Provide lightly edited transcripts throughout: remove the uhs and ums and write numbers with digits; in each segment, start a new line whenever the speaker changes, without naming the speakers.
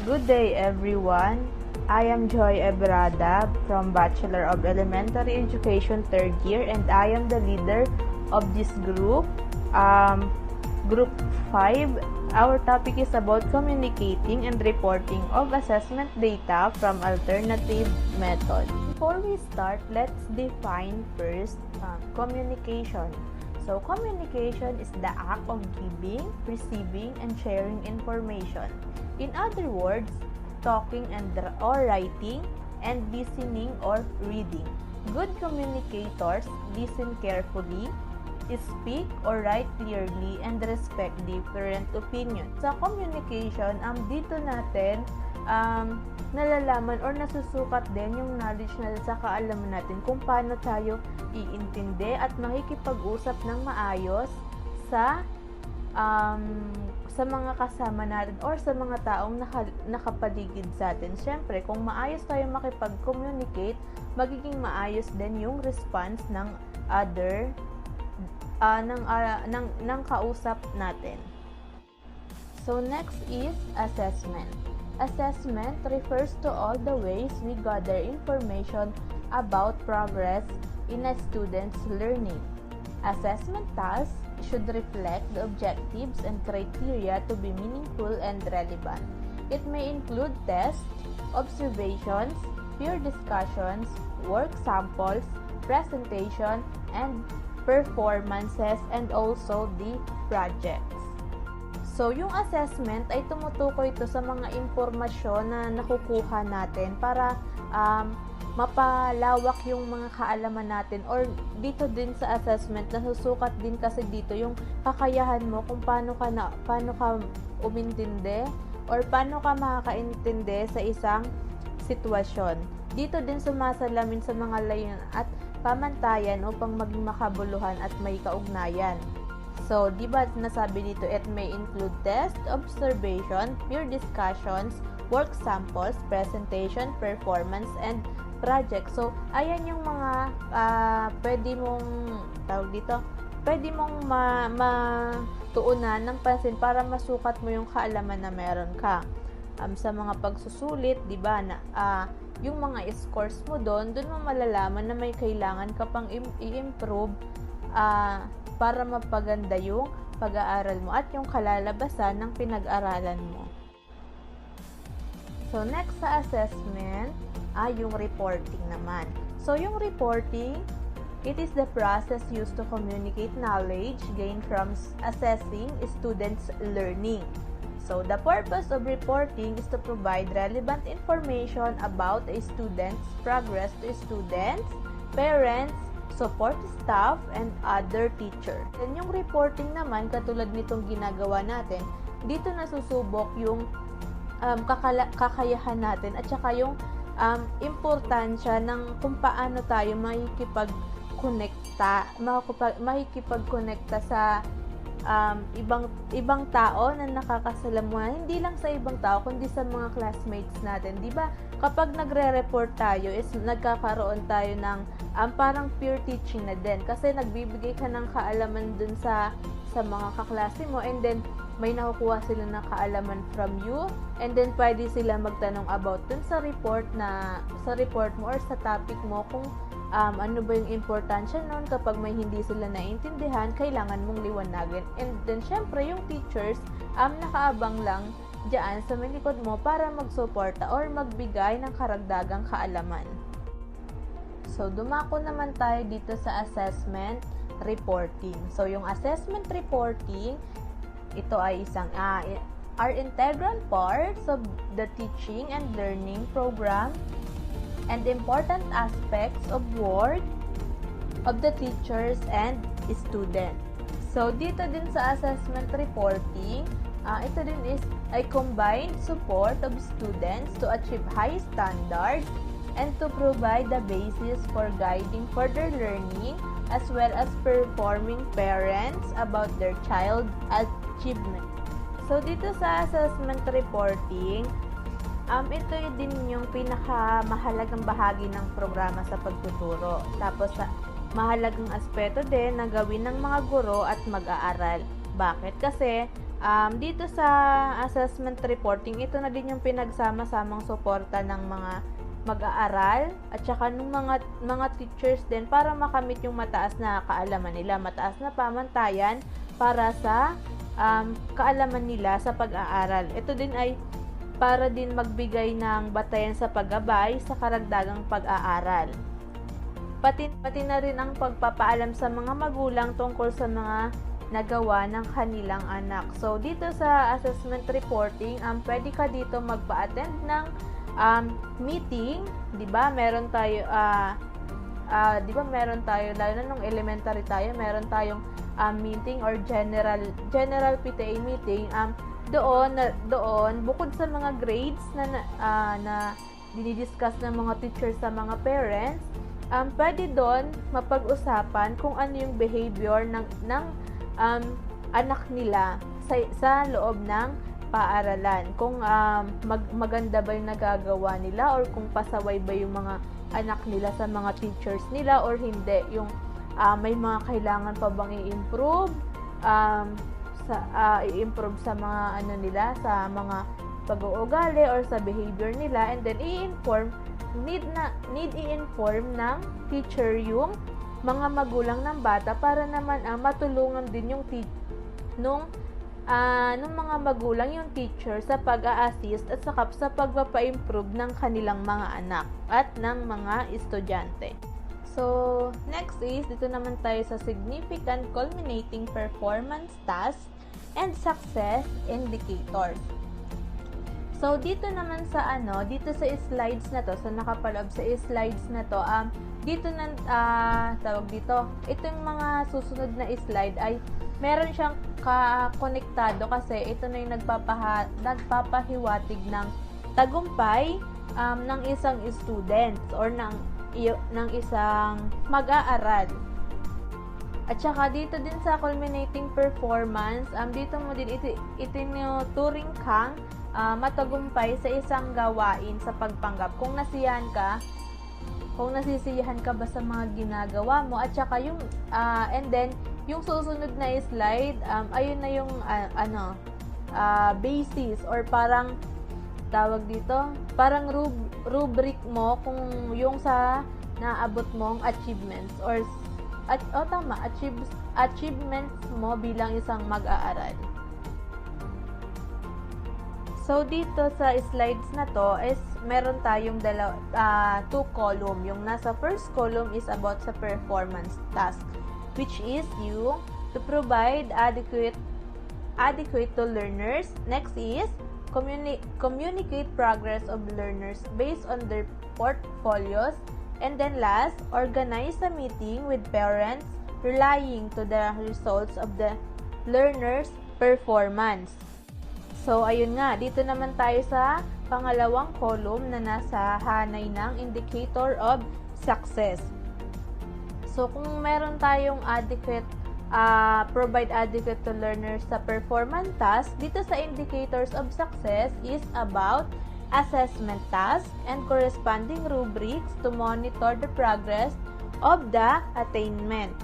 Good day, everyone. I am Joy Ebrada from Bachelor of Elementary Education 3rd year, and I am the leader of this group, Group 5. Our topic is about communicating and reporting of assessment data from alternative methods. Before we start, let's define first communication. So, communication is the act of giving, receiving, and sharing information. In other words, talking or writing, and listening or reading. Good communicators listen carefully, speak or write clearly, and respect different opinions. Sa communication, dito natin nalalaman or nasusukat din yung knowledge natin sa kaalaman natin kung paano tayo iintindi at makikipag-usap ng maayos sa mga kasama natin or sa mga taong nakapaligid sa atin. Siyempre, kung maayos tayo makipag-communicate, magiging maayos din yung response ng ng kausap natin. So, next is assessment. Assessment refers to all the ways we gather information about progress in a student's learning. Assessment tasks should reflect the objectives and criteria to be meaningful and relevant. It may include tests, observations, peer discussions, work samples, presentation, and performances, and also the projects. So, yung assessment ay tumutukoy ito sa mga impormasyon na nakukuha natin para mapalawak yung mga kaalaman natin, or dito din sa assessment nasusukat din kasi dito yung kakayahan mo kung paano ka umintindi or paano ka makakaintindi sa isang sitwasyon. Dito din sumasalamin sa mga layunin at pamantayan upang maging makabuluhan at may kaugnayan. So, di ba nasabi dito, it may include test, observation, peer discussions, work samples, presentation, performance, and project. So, ayan yung mga pwede mong matuunan ng pansin para masukat mo yung kaalaman na meron ka. Sa mga pagsusulit, di ba, yung mga scores mo doon mo malalaman na may kailangan ka pang i-improve para mapaganda yung pag-aaral mo at yung kalalabasan ng pinag-aralan mo. So, next sa assessment, yung reporting naman. So, yung reporting, it is the process used to communicate knowledge gained from assessing students' learning. So, the purpose of reporting is to provide relevant information about a student's progress to students, parents, support staff, and other teachers. And yung reporting naman, katulad nitong ginagawa natin, dito nasusubok yung kakayahan natin at saka yung importansya ng kung paano tayo makikipag-connecta sa ibang tao na nakakasalamuhan, hindi lang sa ibang tao kundi sa mga classmates natin. 'Di ba? Kapag nagre-report tayo is nagkakaroon tayo ng parang peer teaching na din kasi nagbibigay ka ng kaalaman dun sa mga kaklase mo, and then may nakukuha sila na kaalaman from you, and then pwede sila magtanong about dun sa report mo or sa topic mo kung ano ba yung importansya nun. Kapag may hindi sila naiintindihan, kailangan mong liwanagin. And then, syempre, yung teachers, nakaabang lang dyan sa may likod mo para magsuporta or magbigay ng karagdagang kaalaman. So, dumako naman tayo dito sa assessment reporting. So, yung assessment reporting, ito ay isang are integral parts of the teaching and learning program and important aspects of work of the teachers and students. So, dito din sa assessment reporting, ito din is a combined support of students to achieve high standards and to provide the basis for guiding further learning as well as performing parents about their child achievement. So, dito sa assessment reporting, ito din yung pinakamahalagang bahagi ng programa sa pagtuturo. Tapos, mahalagang aspeto din na gawin ng mga guro at mag-aaral. Bakit? Kasi Dito sa assessment reporting, ito na din yung pinagsama-samang suporta ng mga mag-aaral at saka ng mga teachers din para makamit yung mataas na kaalaman nila, mataas na pamantayan para sa kaalaman nila sa pag-aaral. Ito din ay para din magbigay ng batayan sa paggabay sa karagdagang pag-aaral. Pati na rin ang pagpapaalam sa mga magulang tungkol sa mga nagawa ng kanilang anak. So, dito sa assessment reporting, pwede ka dito magpa-attend ng meeting, 'di ba? Meron tayo lalo na nung elementary tayo, meron tayong meeting or general PTA meeting. Doon bukod sa mga grades na dinidiscuss ng mga teachers sa mga parents, pwede doon mapag-usapan kung ano yung behavior ng anak nila sa loob ng paaralan. Kung maganda ba yung nagagawa nila or kung pasaway ba yung mga anak nila sa mga teachers nila or hindi. Yung may mga kailangan pa bang i-improve i-improve sa mga nila, sa mga pag-uugali or sa behavior nila, and then need i-inform ng teacher yung mga magulang ng bata para naman matulungan din yung nung mga magulang yung teacher sa pag-a-assist at sa pagpapa-improve ng kanilang mga anak at ng mga estudyante. So, next is, dito naman tayo sa significant culminating performance tasks and success indicators. So, dito naman sa slides na to, sa nakapaloob sa slides na to, dito na, tawag dito, itong mga susunod na slide ay meron siyang konektado kasi ito na yung nagpapahiwatig ng tagumpay ng isang student or ng isang mag-aaral. At saka dito din sa culminating performance, dito mo din itinuturing kang matagumpay sa isang gawain sa pagpanggap. Kung nasisiyahan ka ba sa mga ginagawa mo, at saka yung and then yung susunod na slide, ayun na yung basis or parang tawag dito, parang rubric mo kung yung sa naabot mong achievements or achievements mo bilang isang mag-aaral. So, dito sa slides na to is meron tayong two column. Yung nasa first column is about sa performance task, which is you to provide adequate to learners. Next is communicate progress of learners based on their portfolios. And then last, organize a meeting with parents relying to the results of the learner's performance. So, ayun nga, dito naman tayo sa pangalawang column na nasa hanay ng indicator of success. So, kung meron tayong provide adequate to learners sa performance task, dito sa indicators of success is about assessment task and corresponding rubrics to monitor the progress of the attainment.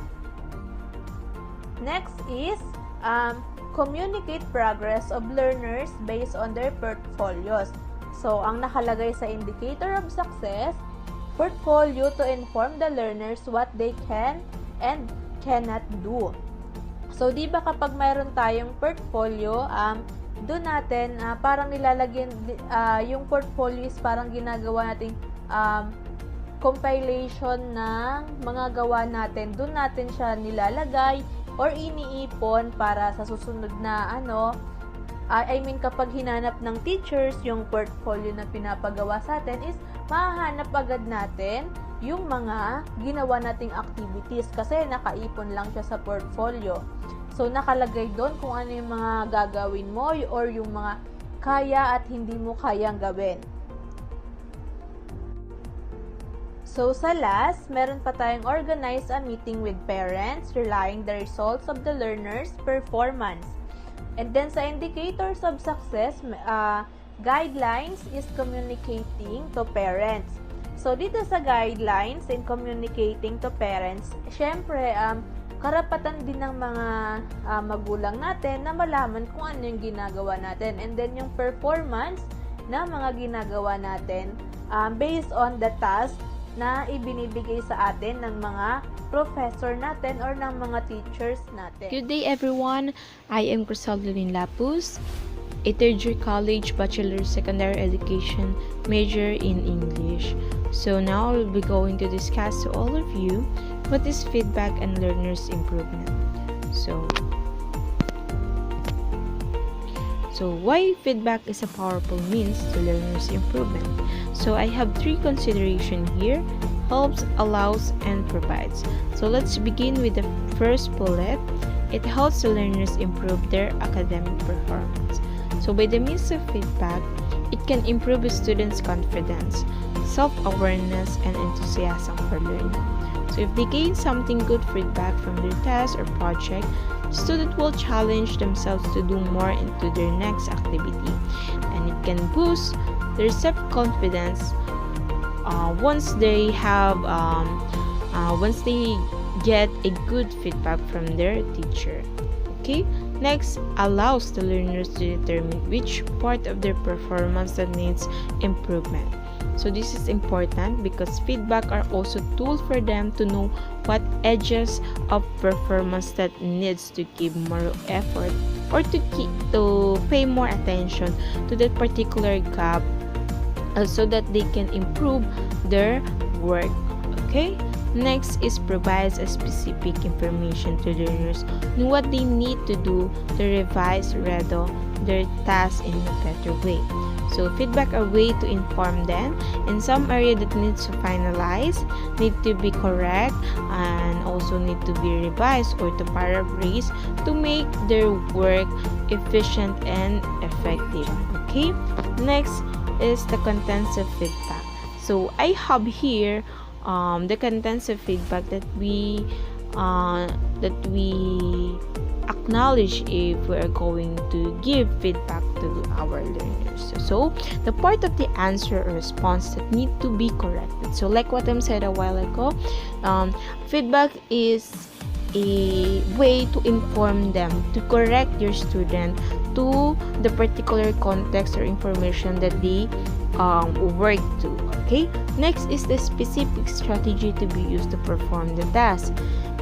Next is communicate progress of learners based on their portfolios. So, ang nakalagay sa indicator of success, portfolio to inform the learners what they can and cannot do. So, di ba kapag mayroon tayong portfolio, doon natin parang nilalagyan yung portfolio is parang ginagawa nating compilation ng mga gawa natin. Doon natin siya nilalagay or iniipon para sa susunod na kapag hinanap ng teachers yung portfolio na pinapagawa sa atin is mahahanap agad natin yung mga ginawa nating activities kasi nakaipon lang siya sa portfolio. So, nakalagay doon kung ano yung mga gagawin mo or yung mga kaya at hindi mo kayang gawin. So, sa last, meron pa tayong organize a meeting with parents relying the results of the learner's performance. And then, sa indicators of success, guidelines is communicating to parents. So, dito sa guidelines in communicating to parents, syempre, karapatan din ng mga magulang natin na malaman kung ano yung ginagawa natin. And then yung performance na mga ginagawa natin based on the task na ibinibigay sa atin ng mga professor natin or ng mga teachers natin.
Good day everyone, I am Crisaldoline Lapus, a third-year college Bachelor Secondary Education major in English. So now I will be going to discuss to all of you what is feedback and learners improvement. So why feedback is a powerful means to learners improvement. So I have three considerations here: helps, allows, and provides. So let's begin with the first bullet. It helps the learners improve their academic performance. So by the means of feedback, it can improve a student's confidence, self-awareness, and enthusiasm for learning. So if they gain something good feedback from their test or project, the student will challenge themselves to do more into their next activity, and it can boost their self-confidence once they get a good feedback from their teacher. Okay, next, allows the learners to determine which part of their performance that needs improvement. So this is important because feedback are also tools for them to know what edges of performance that needs to give more effort or to pay more attention to that particular gap so that they can improve their work. Okay, next is provides a specific information to learners on what they need to do to revise rather their tasks in a better way. So feedback are a way to inform them in some area that needs to finalize, need to be correct, and also need to be revised or to paraphrase to make their work efficient and effective. Okay, next is the contents of feedback. So I have here the contents of feedback that we acknowledge if we are going to give feedback to our learners. So the part of the answer or response that need to be corrected. So like what I said a while ago, feedback is a way to inform them, to correct your student to the particular context or information that they work to. Okay, next is the specific strategy to be used to perform the task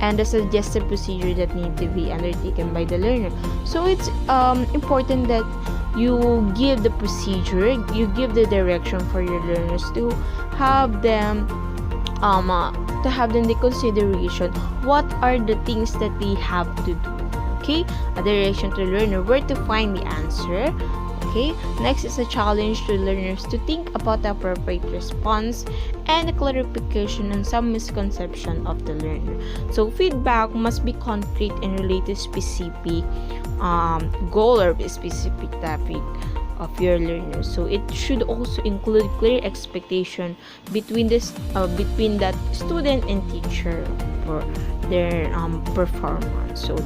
and the suggested procedure that need to be undertaken by the learner. So it's important that you give the procedure, you give the direction for your learners to have them the consideration what are the things that they have to do. Okay, a direction to the learner where to find the answer. Okay, next is a challenge to learners to think about the appropriate response and a clarification on some misconception of the learner. So feedback must be concrete and related to specific goal or specific topic of your learners. So it should also include clear expectation between that student and teacher for their performance. So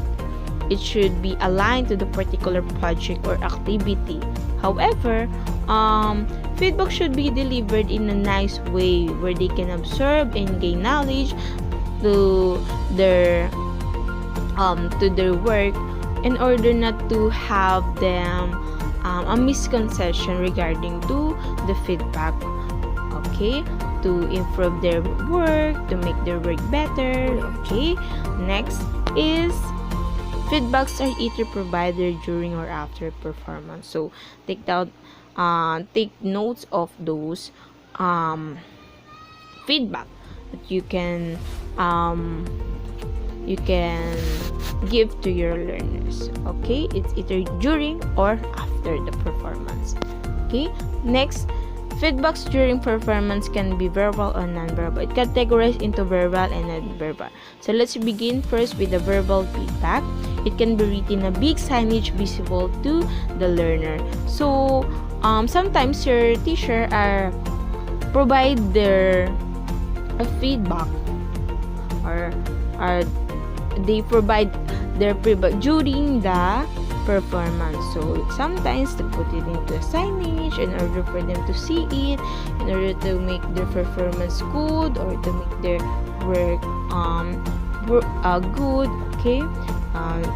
it should be aligned to the particular project or activity. However, feedback should be delivered in a nice way where they can absorb and gain knowledge to their work in order not to have them a misconception regarding to the feedback. Okay, to improve their work, to make their work better. Okay, next is feedbacks are either provided during or after performance. So take notes of those feedback that you can give to your learners. Okay, it's either during or after the performance. Okay, next, feedbacks during performance can be verbal or non-verbal. It categorized into verbal and non-verbal. So let's begin first with the verbal feedback. It can be written in a big signage visible to the learner. So sometimes your teacher provide their feedback or they provide their feedback during the performance. So sometimes they put it into a signage in order for them to see it, in order to make their performance good or to make their work good. Okay,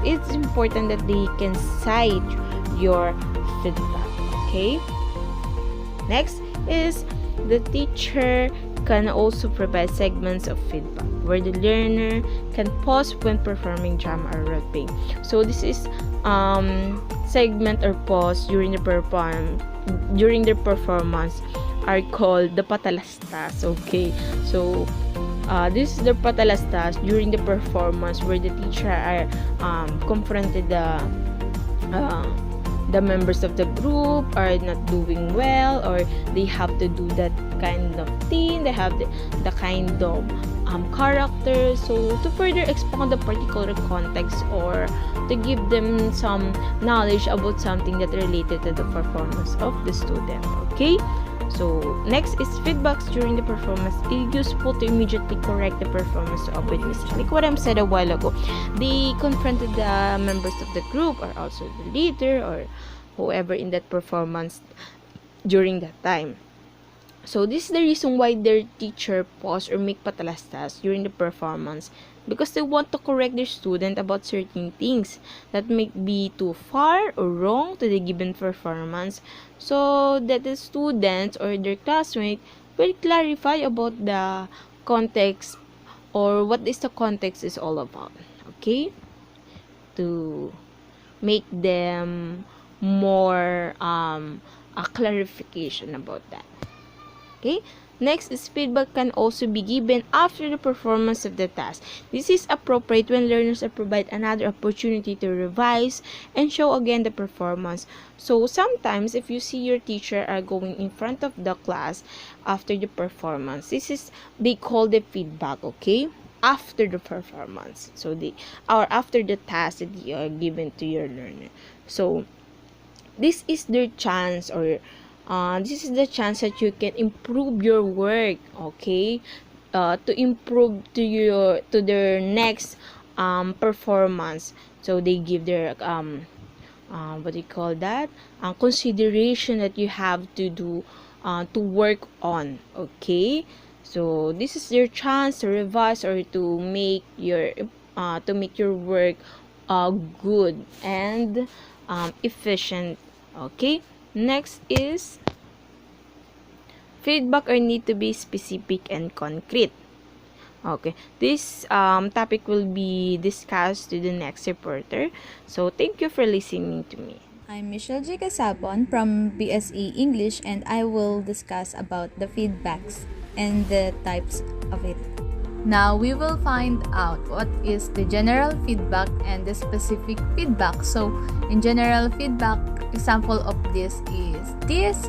it's important that they can cite your feedback. Okay, next is the teacher can also provide segments of feedback where the learner can pause when performing drama or role playing. So this is segment or pause during the performance are called the patalastas. Okay, so this is the patalastas during the performance where the teacher are confronted the members of the group are not doing well, or they have to do that kind of thing, they have the kind of character. So to further expand the particular context or to give them some knowledge about something that related to the performance of the student. Okay, so next is feedbacks during the performance. It's useful to immediately correct the performance to avoid mistakes. Like what I said a while ago, they confronted the members of the group or also the leader or whoever in that performance during that time. So this is the reason why their teacher pause or make patalastas during the performance, because they want to correct their student about certain things that may be too far or wrong to the given performance, so that the students or their classmate will clarify about the context or what is the context is all about. Okay, to make them more a clarification about that. Okay, next is feedback can also be given after the performance of the task. This is appropriate when learners are provided another opportunity to revise and show again the performance. So sometimes if you see your teacher are going in front of the class after the performance, they call the feedback. Okay, after the performance, so or after the task that you are given to your learner. So this is their chance, or this is the chance that you can improve your work. Okay, to improve to their next performance. So they give their what do you call that, consideration that you have to do to work on. Okay, so this is your chance to revise or to make your work good and efficient. Okay, next is feedback or need to be specific and concrete. Okay, this topic will be discussed to the next reporter. So thank you for listening to me.
I'm Michelle J. Casabon from BSE English, and I will discuss about the feedbacks and the types of it. Now we will find out what is the general feedback and the specific feedback. So in general feedback, example of this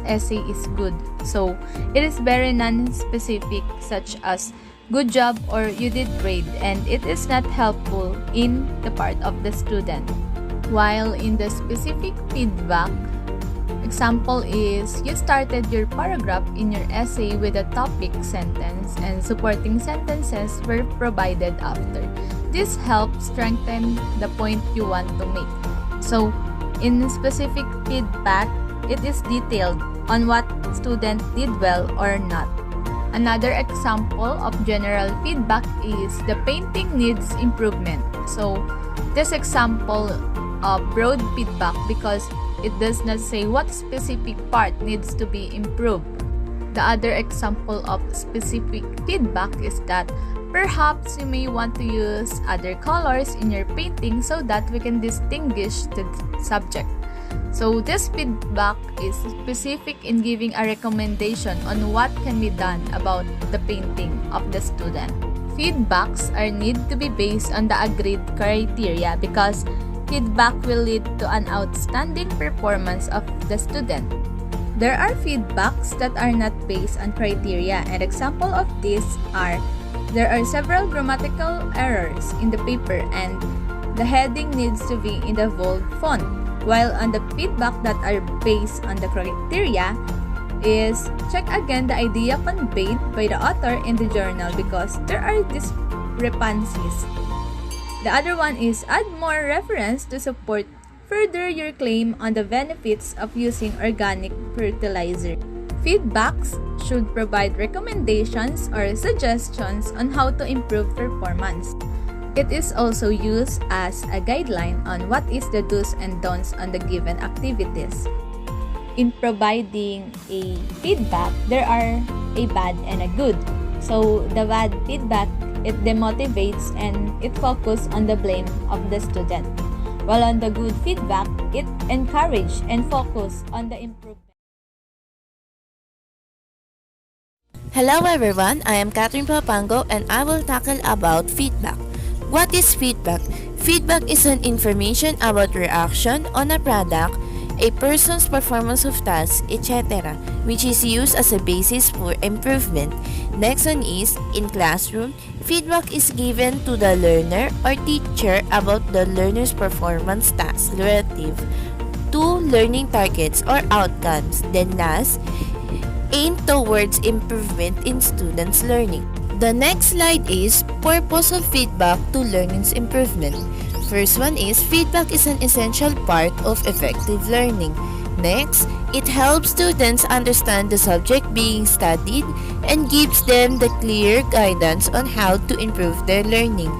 essay is good. So it is very non-specific, such as good job or you did great, and it is not helpful in the part of the student. While in the specific feedback, example is you started your paragraph in your essay with a topic sentence and supporting sentences were provided after. This helps strengthen the point you want to make. So in specific feedback, it is detailed on what student did well or not. Another example of general feedback is the painting needs improvement. So this example of broad feedback because it does not say what specific part needs to be improved. The other example of specific feedback is that perhaps you may want to use other colors in your painting so that we can distinguish the subject. So this feedback is specific in giving a recommendation on what can be done about the painting of the student. Feedbacks are need to be based on the agreed criteria because feedback will lead to an outstanding performance of the student. There are feedbacks that are not based on criteria, and example of these are there are several grammatical errors in the paper and the heading needs to be in the bold font. While on the feedback that are based on the criteria is check again the idea conveyed by the author in the journal because there are discrepancies. The other one is add more reference to support further your claim on the benefits of using organic fertilizer. Feedbacks should provide recommendations or suggestions on how to improve performance. It is also used as a guideline on what is the do's and don'ts on the given activities. In providing a feedback, there are a bad and a good. So the bad feedback, it demotivates and it focuses on the blame of the student. While on the good feedback, it encourages and focuses on the improvement.
Hello everyone, I am Catherine Papango and I will tackle about feedback. What is feedback? Feedback is an information about reaction on a product, a person's performance of tasks, etc., which is used as a basis for improvement. Next one is, in classroom, feedback is given to the learner or teacher about the learner's performance tasks relative to learning targets or outcomes. Then last, aim towards improvement in students' learning. The next slide is purpose of feedback to learning's improvement. First one is feedback is an essential part of effective learning. Next, it helps students understand the subject being studied and gives them the clear guidance on how to improve their learning.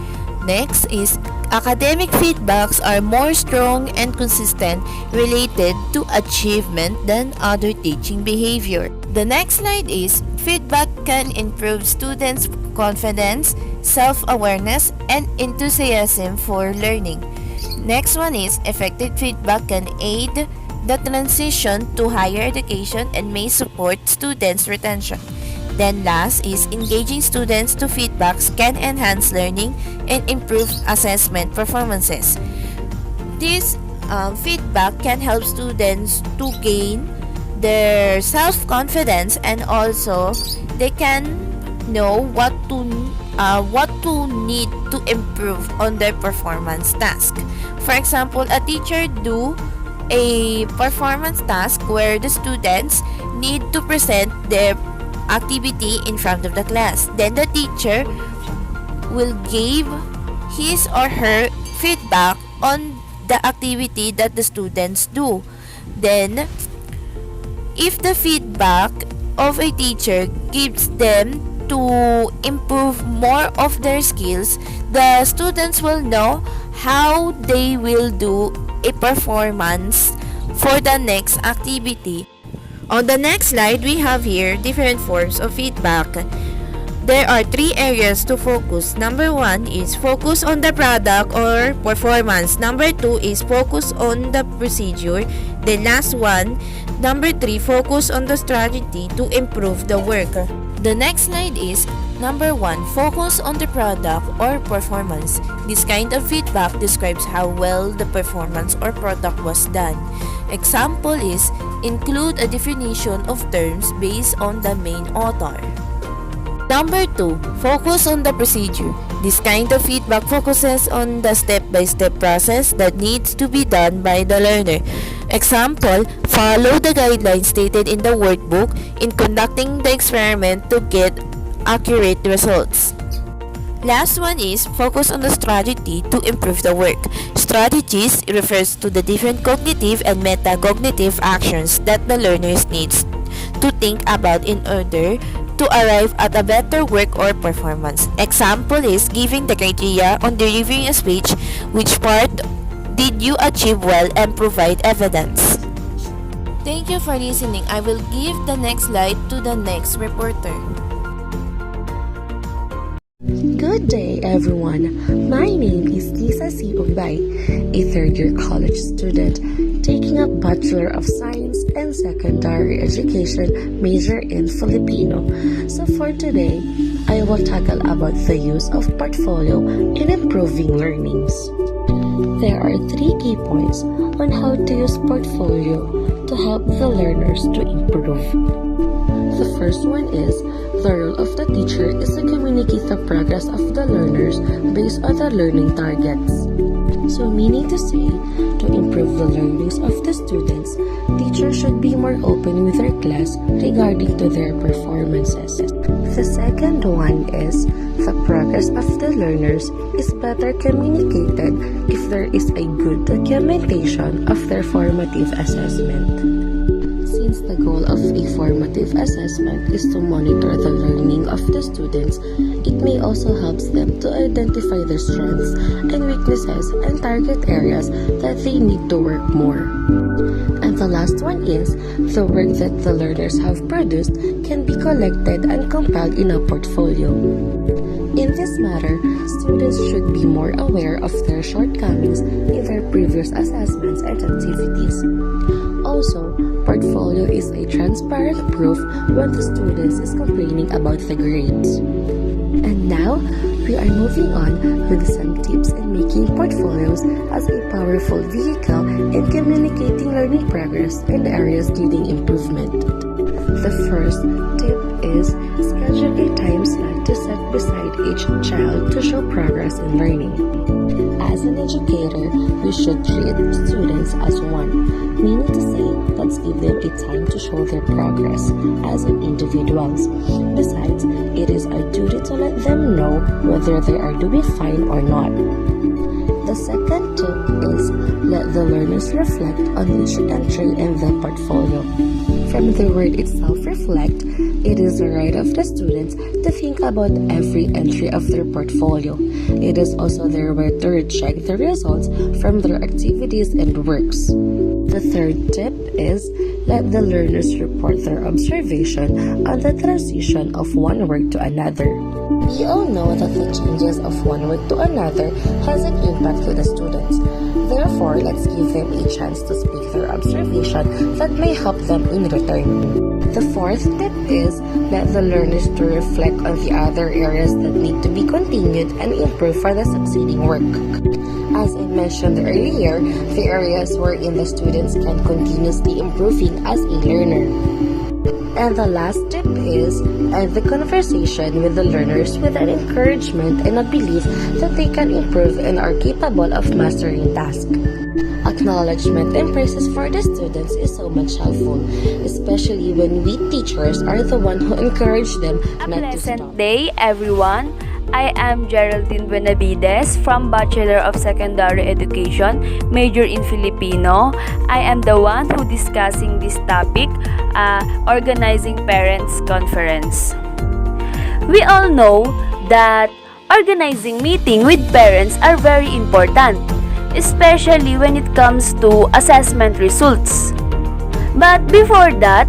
Next is academic feedbacks are more strong and consistent related to achievement than other teaching behavior. The next slide is feedback can improve students' confidence, self-awareness, and enthusiasm for learning. Next one is effective feedback can aid the transition to higher education and may support students' retention. Then last is engaging students to feedbacks can enhance learning and improve assessment performances. This feedback can help students to gain their self-confidence and also they can know what to need to improve on their performance task. For example, a teacher do a performance task where the students need to present their activity in front of the class. Then the teacher will give his or her feedback on the activity that the students do. Then, if the feedback of a teacher gives them to improve more of their skills, the students will know how they will do a performance for the next activity. On the next slide, we have here different forms of feedback. There are three areas to focus. Number one is focus on the product or performance. Number two is focus on the procedure. The last one, number three, focus on the strategy to improve the work. The next slide is number one, focus on the product or performance. This kind of feedback describes how well the performance or product was done. Example is include a definition of terms based on the main author. Number 2, focus on the procedure. This kind of feedback focuses on the step-by-step process that needs to be done by the learner. Example, follow the guidelines stated in the workbook in conducting the experiment to get accurate results. Last one is focus on the strategy to improve the work. Strategies refers to the different cognitive and metacognitive actions that the learners needs to think about in order to arrive at a better work or performance. Example is giving the criteria on delivering a speech, which part did you achieve well, and provide evidence. Thank you for listening. I will give the next slide to the next reporter.
Good day, everyone. My name is Lisa C. Umbay, a third-year college student taking a Bachelor of Science and Secondary Education major in Filipino. So for today, I will tackle about the use of portfolio in improving learnings. There are 3 key points on how to use portfolio to help the learners to improve. The first one is the role of the teacher is to communicate the progress of the learners based on the learning targets. So meaning to say, to improve the learnings of the students, teachers should be more open with their class regarding to their performances. The second one is the progress of the learners is better communicated if there is a good documentation of their formative assessment. Since the goal of a formative assessment is to monitor the learning of the students, it may also help them to identify their strengths and weaknesses and target areas that they need to work more. And the last one is, the work that the learners have produced can be collected and compiled in a portfolio. In this matter, students should be more aware of their shortcomings in their previous assessments and activities. Also, portfolio is a transparent proof when the student is complaining about the grades. And now, we are moving on with some tips in making portfolios as a powerful vehicle in communicating learning progress in areas needing improvement. The first tip is schedule a time slot to set beside each child to show progress in learning. As an educator, we should treat students as one, meaning to say, let's give them a time to show their progress as individuals. Besides, it is our duty to let them know whether they are doing fine or not. The second tip is let the learners reflect on each entry in the portfolio. From the word itself, reflect, it is the right of the students to think about every entry of their portfolio. It is also their way to recheck the results from their activities and works. The third tip is let the learners report their observation on the transition of one work to another. We all know that the changes of one work to another has an impact to the students. Therefore, let's give them a chance to speak their observation that may help them in return. The fourth tip is let the learners to reflect on the other areas that need to be continued and improved for the succeeding work. As I mentioned earlier, the areas wherein the students can continuously improving as a learner. And the last tip is end the conversation with the learners with an encouragement and a belief that they can improve and are capable of mastering tasks. Acknowledgement and praises for the students is so much helpful, especially when we teachers are the one who encourage them
A
not to
pleasant
stop.
day, everyone. I am Geraldine Benavides from Bachelor of Secondary Education, major in Filipino. I am the one who discussing this topic, organizing parents conference. We all know that organizing meeting with parents are very important, especially when it comes to assessment results. But before that,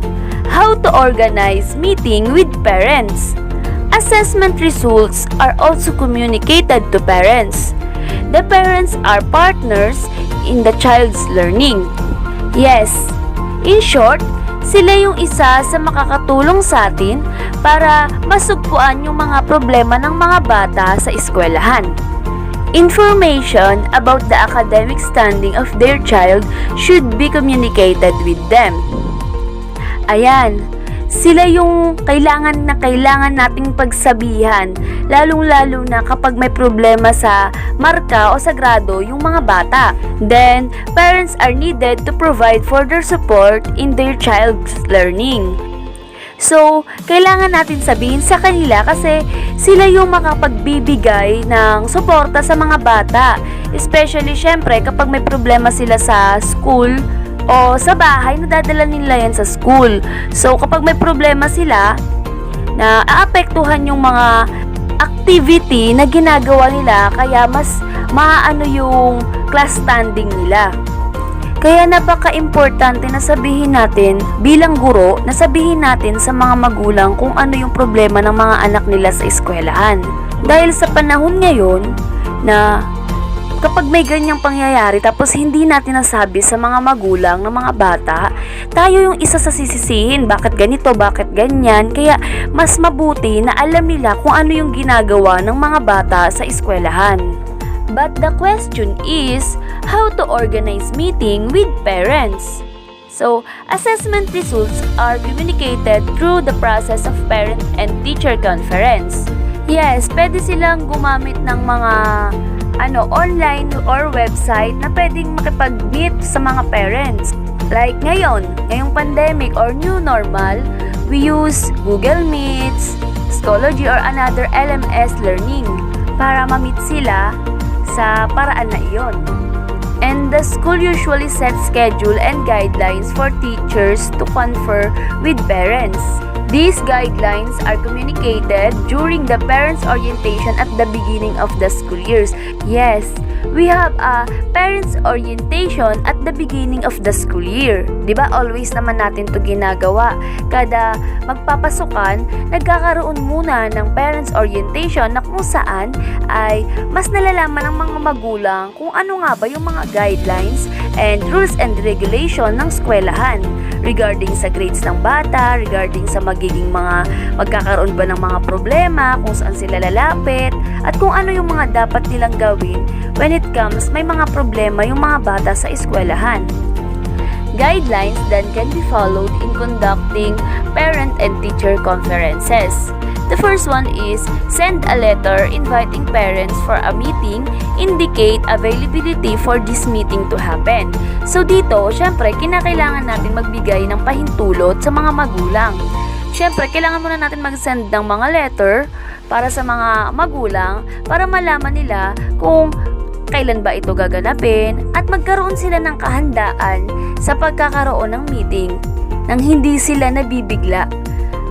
how to organize meeting with parents? Assessment results are also communicated to parents. The parents are partners in the child's learning. Yes, in short, sila yung isa sa makakatulong sa atin para masugpuan yung mga problema ng mga bata sa eskwelahan. Information about the academic standing of their child should be communicated with them. Ayan, sila yung kailangan nating pagsabihan, lalong-lalo na kapag may problema sa marka o sa grado yung mga bata. Then, parents are needed to provide further support in their child's learning. So, kailangan natin sabihin sa kanila kasi sila yung makapagbibigay ng suporta sa mga bata. Especially, syempre, kapag may problema sila sa school o sa bahay, nadadala nila yan sa school. So, kapag may problema sila, na aapektuhan yung mga activity na ginagawa nila, kaya mas maano yung class standing nila. Kaya napaka-importante na sabihin natin bilang guro, na sabihin natin sa mga magulang kung ano yung problema ng mga anak nila sa eskwelahan. Dahil sa panahon ngayon na kapag may ganyang pangyayari tapos hindi natin nasabi sa mga magulang ng mga bata, tayo yung isa sa sisisihin, bakit ganito, bakit ganyan. Kaya mas mabuti na alam nila kung ano yung ginagawa ng mga bata sa eskwelahan. But the question is, how to organize meeting with parents? So, assessment results are communicated through the process of parent and teacher conference. Yes, pwede silang gumamit ng mga online or website na pwedeng makipag-meet sa mga parents. Like ngayong pandemic or new normal, we use Google Meets, Schoology or another LMS learning para ma-meet sila sa paraan na iyon. And the school usually sets schedule and guidelines for teachers to confer with parents. These guidelines are communicated during the parents' orientation at the beginning of the school years. Yes, we have a parents' orientation at the beginning of the school year. Diba, always naman natin to ginagawa. Kada magpapasukan, nagkakaroon muna ng parents' orientation na kung saan ay mas nalalaman ng mga magulang kung ano nga ba yung mga guidelines and rules and regulation ng eskwelahan regarding sa grades ng bata, regarding sa magiging magkakaroon ba ng mga problema, kung saan sila lalapit, at kung ano yung mga dapat nilang gawin when it comes may mga problema yung mga bata sa eskwelahan. Guidelines then can be followed in conducting parent and teacher conferences. The first one is send a letter inviting parents for a meeting, indicate availability for this meeting to happen. So dito, syempre, kinakailangan natin magbigay ng pahintulot sa mga magulang. Syempre, kailangan muna natin mag-send ng mga letter para sa mga magulang para malaman nila kung kailan ba ito gaganapin at magkaroon sila ng kahandaan sa pagkakaroon ng meeting nang hindi sila nabibigla.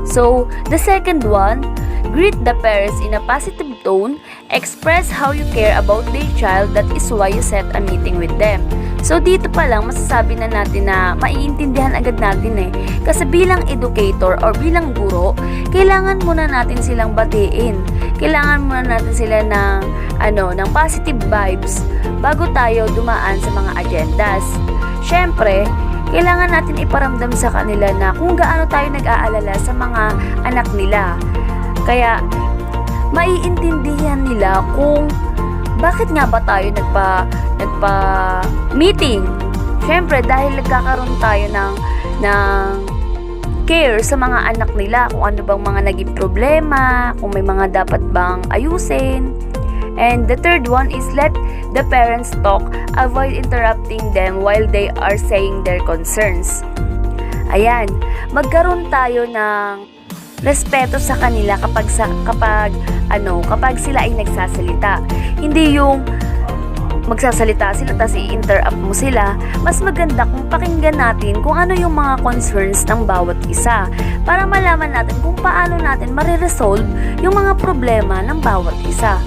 So, the second one, greet the parents in a positive tone, express how you care about their child, that is why you set a meeting with them. So, dito pa lang masasabi na natin na maiintindihan agad natin Kasi bilang educator or bilang guro, kailangan muna natin silang batiin. Kailangan muna natin sila ng positive vibes bago tayo dumaan sa mga agendas. Syempre, kailangan natin iparamdam sa kanila na kung gaano tayo nag-aalala sa mga anak nila. Kaya, maiintindihan nila kung bakit nga ba tayo nagpa-meeting. Syempre, dahil nagkakaroon tayo ng care sa mga anak nila, kung ano bang mga naging problema, kung may mga dapat bang ayusin. And the third one is let the parents talk, avoid interrupting them while they are saying their concerns. Ayan, magkaroon tayo ng respeto sa kanila kapag sila ay nagsasalita. Hindi yung magsasalita sila tapos i-interrupt mo sila. Mas maganda kung pakinggan natin kung ano yung mga concerns ng bawat isa para malaman natin kung paano natin mariresolve yung mga problema ng bawat isa.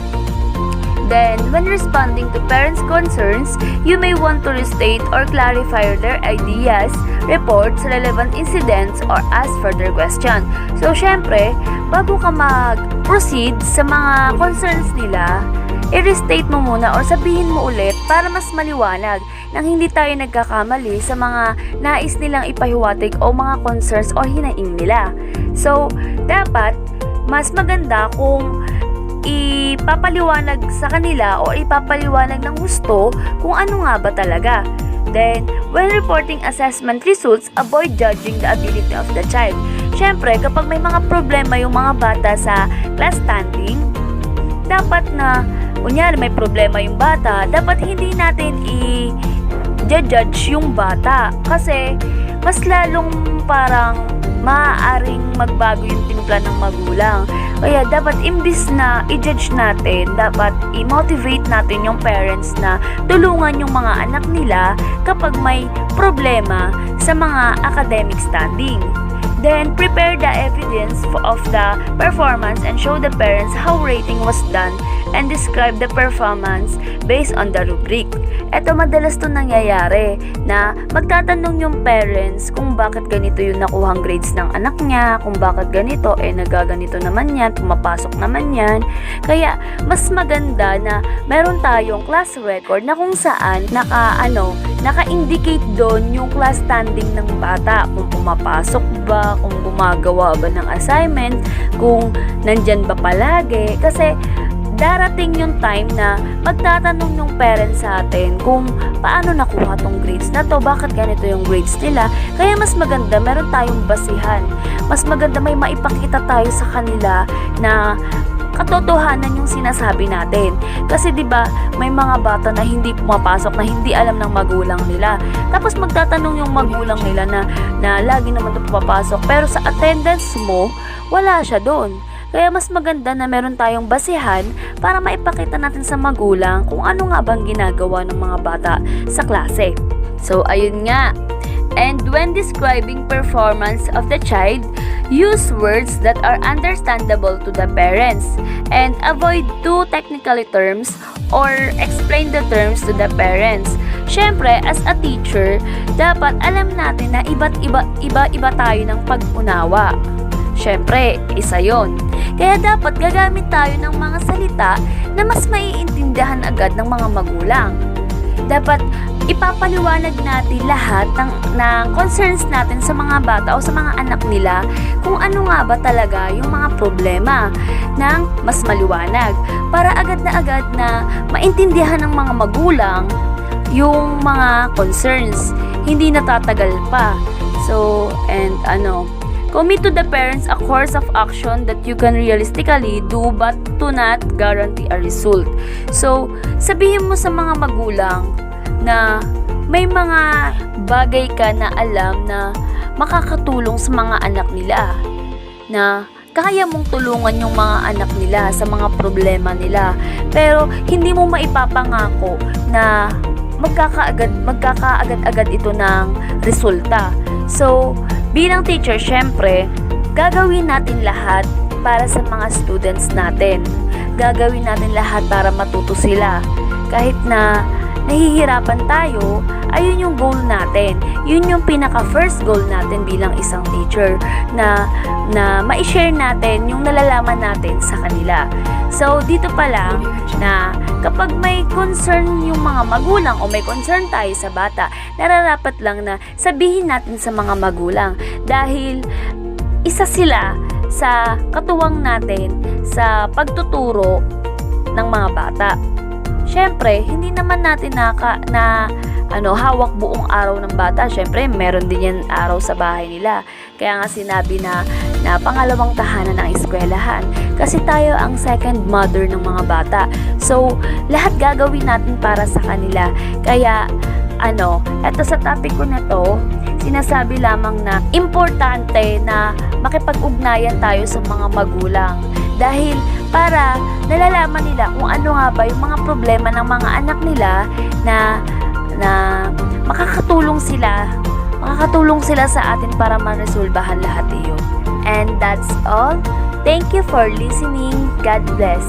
Then, when responding to parents' concerns, you may want to restate or clarify their ideas, reports, relevant incidents, or ask further questions. So, syempre, bago ka mag-proceed sa mga concerns nila, i-restate mo muna or sabihin mo ulit para mas maliwanag nang hindi tayo nagkakamali sa mga nais nilang ipahiwatig o mga concerns o hinaing nila. So, dapat, mas maganda kung ipapaliwanag sa kanila o ipapaliwanag ng gusto kung ano nga ba talaga. Then, when reporting assessment results, avoid judging the ability of the child. Syempre, kapag may mga problema yung mga bata sa class standing, dapat na, kunyari may problema yung bata, dapat hindi natin i-judge yung bata. Kasi, mas lalong parang maaaring magbago yung timpla ng magulang. Kaya dapat imbis na i-judge natin, dapat i-motivate natin yung parents na tulungan yung mga anak nila kapag may problema sa mga academic standing. Then, prepare the evidence of the performance and show the parents how rating was done and describe the performance based on the rubric. Ito madalas to nangyayari na magtatanong yung parents kung bakit ganito yung nakuhang grades ng anak niya, kung bakit ganito, nagaganito naman yan, pumapasok naman yan. Kaya, mas maganda na meron tayong class record na kung saan naka-indicate doon yung class standing ng bata, kung pumapasok ba, kung gumagawa ba ng assignment, kung nandyan ba palagi. Kasi darating yung time na magtatanong yung parents sa atin kung paano nakuha tong grades na to, bakit ganito yung grades nila. Kaya mas maganda meron tayong basihan, mas maganda may maipakita tayo sa kanila na katotohanan yung sinasabi natin. Kasi 'di ba, may mga bata na hindi pumapasok, na hindi alam ng magulang nila. Tapos magtatanong yung magulang nila na lagi naman 'to pumapasok, pero sa attendance mo wala siya doon. Kaya mas maganda na meron tayong basihan para maipakita natin sa magulang kung ano nga bang ginagawa ng mga bata sa klase. So, ayun nga. And when describing performance of the child, use words that are understandable to the parents and avoid too technical terms or explain the terms to the parents. Syempre, as a teacher, dapat alam natin na iba tayo ng pag-unawa. Syempre, isa yon. Kaya dapat gagamit tayo ng mga salita na mas maiintindihan agad ng mga magulang. Dapat ipapaliwanag natin lahat ng concerns natin sa mga bata o sa mga anak nila kung ano nga ba talaga yung mga problema ng mas maliwanag para agad na maintindihan ng mga magulang yung mga concerns, hindi natatagal pa. So, commit to the parents a course of action that you can realistically do but do not guarantee a result. So, sabihin mo sa mga magulang na may mga bagay ka na alam na makakatulong sa mga anak nila, na kaya mong tulungan yung mga anak nila sa mga problema nila, pero hindi mo maipapangako na magkakaagad-agad ito ng resulta. So, bilang teacher, syempre, gagawin natin lahat para sa mga students natin. Gagawin natin lahat para matuto sila. Kahit na nahihirapan tayo, ayun yung goal natin. Yun yung pinaka-first goal natin bilang isang teacher, na ma-share natin yung nalalaman natin sa kanila. So, dito pa lang na kapag may concern yung mga magulang o may concern tayo sa bata, nararapat lang na sabihin natin sa mga magulang dahil isa sila sa katuwang natin sa pagtuturo ng mga bata. Siyempre, hindi naman natin hawak buong araw ng bata. Siyempre, meron din yan araw sa bahay nila. Kaya nga sinabi na pangalawang tahanan ng eskwelahan. Kasi tayo ang second mother ng mga bata. So, lahat gagawin natin para sa kanila. Kaya, eto sa topic ko na to, sinasabi lamang na importante na makipag-ugnayan tayo sa mga magulang. Dahil para nalalaman nila kung ano nga ba yung mga problema ng mga anak nila na makakatulong sila sa atin para maresolbahan lahat iyon. And that's all. Thank you for listening. God bless.